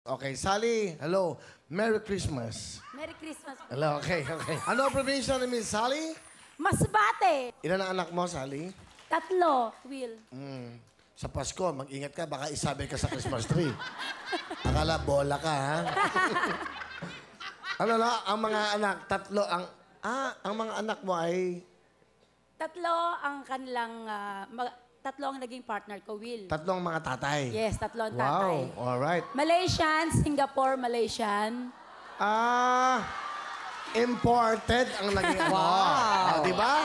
Okay, Sally, hello. Merry Christmas. Merry Christmas. Hello, okay. Ano ang probinsya ni Miss Sally? Masbate. Ilan ang anak mo, Sally? 3, Will. Sa Pasko, mag-ingat ka, baka isabay ka sa Christmas tree. Akala, bola ka, ha? Ano na, ang mga anak, 3 ang... ang mga anak mo ay 3 ang kanilang... 3 ang naging partner ko, Will. 3 ang mga tatay. Yes, 3 ang tatay. Wow, alright. Malaysian, Singapore, Malaysian. Imported ang naging ano. Wow. Di ba?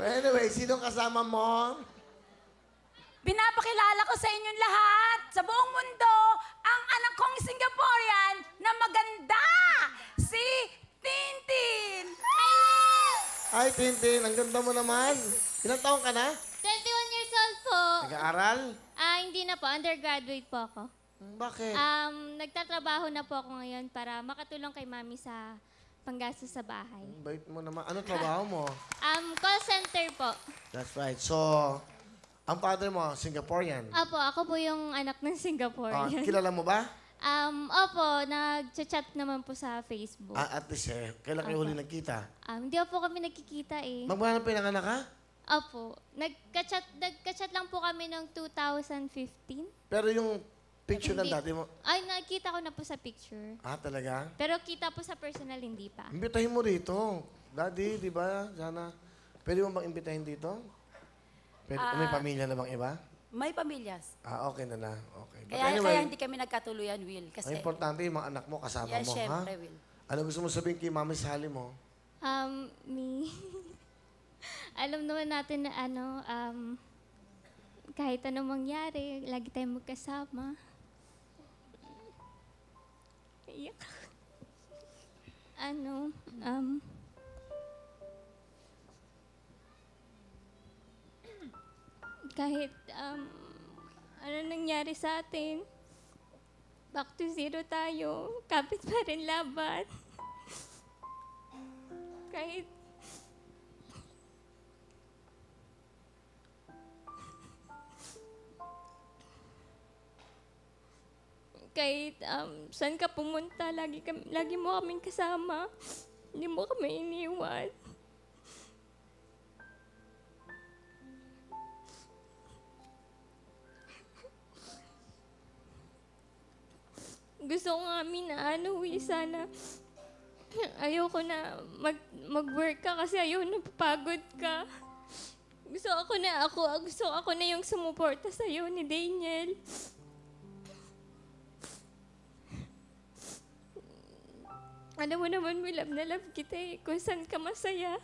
Anyway, sino kasama mo? Pinapakilala ko sa inyong lahat, sa buong mundo, ang anak kong Singaporean na maganda, si Tintin. Ay, Tintin, ang ganda mo naman. Ilang taon ka na? 21 years old po. Nag-aaral? Hindi na po. Undergraduate po ako. Bakit? Nagtatrabaho na po ako ngayon para makatulong kay mami sa panggastos sa bahay. Bait mo naman. Ano trabaho mo? Call center po. That's right. So, ang father mo, Singaporean. Opo, ako po yung anak ng Singaporean. Kilala mo ba? Opo, nag-chat naman po sa Facebook. At least kailan kayo huli nagkita? Hindi po kami nagkikita eh. Magmahal pinanganak ka? Opo, nagka-chat lang po kami noong 2015. Pero yung picture ng dati mo, Ay, nakita ko na po sa picture. talaga? Pero kita po sa personal, hindi pa. Imbitahin mo dito. Daddy, di ba? Sana. Pwede mo bang imbitahin dito? Pwede, may pamilya na bang iba? May pamilyas. Okay na. Okay. But Kaya hindi kami nagkatuluyan, Will. ang Kasi, importante yung mga anak mo kasama yes, mo, syempre, ha? Will. Ano gusto mo sabihin kay Mami Sally mo? Me... Alam naman natin na kahit anong mangyari, lagi tayong magkasama. Iyak. Kahit ano nangyari sa atin, back to zero tayo, kapit pa rin laban. Kahit saan ka pumunta, lagi mo kaming kasama. Hindi mo kami iniwan. Gusto ko nga sana ayoko na mag-work ka kasi ayoko na papagod ka. Gusto ako na yung sumuporta sa'yo ni Daniel. Alam mo naman, love na love kita eh. Kung saan ka masaya,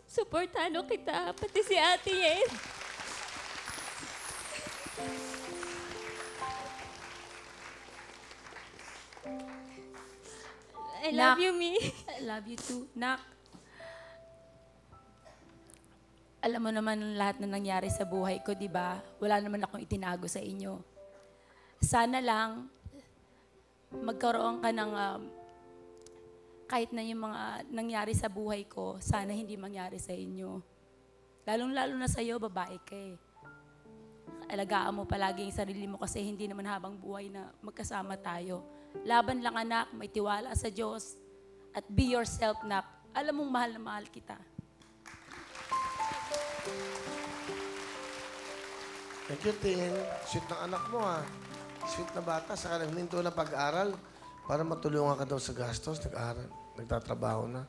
suportado kita, pati si Ate Yen. I love you, Mi. I love you too, Nak. Alam mo naman lahat na nangyari sa buhay ko, di ba? Wala naman akong itinago sa inyo. Sana lang, magkaroon ka ng... kahit na yung mga nangyari sa buhay ko, sana hindi mangyari sa inyo. Lalong-lalo na sa'yo, babae ka eh. Alagaan mo palagi yung sarili mo kasi hindi naman habang buhay na magkasama tayo. Laban lang anak, may tiwala sa Diyos. At be yourself, nak. Alam mong mahal na mahal kita. Thank you, Tin. Sweet ng anak mo, ha? Sweet na bata. Saka nagminto na pag-aral para matulungan ka daw sa gastos. Nag-aral. Nagtatrabaho na.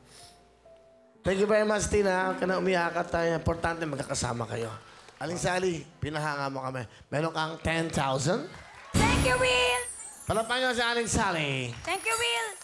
Thank you very much, Tin, ha? Huwag ka na umiyak at importante magkakasama kayo. Aling Sally, pinahanga mo kami. Meron kang 10,000. Thank you, Will! Palapan nyo si Aling Sally. Thank you, Will!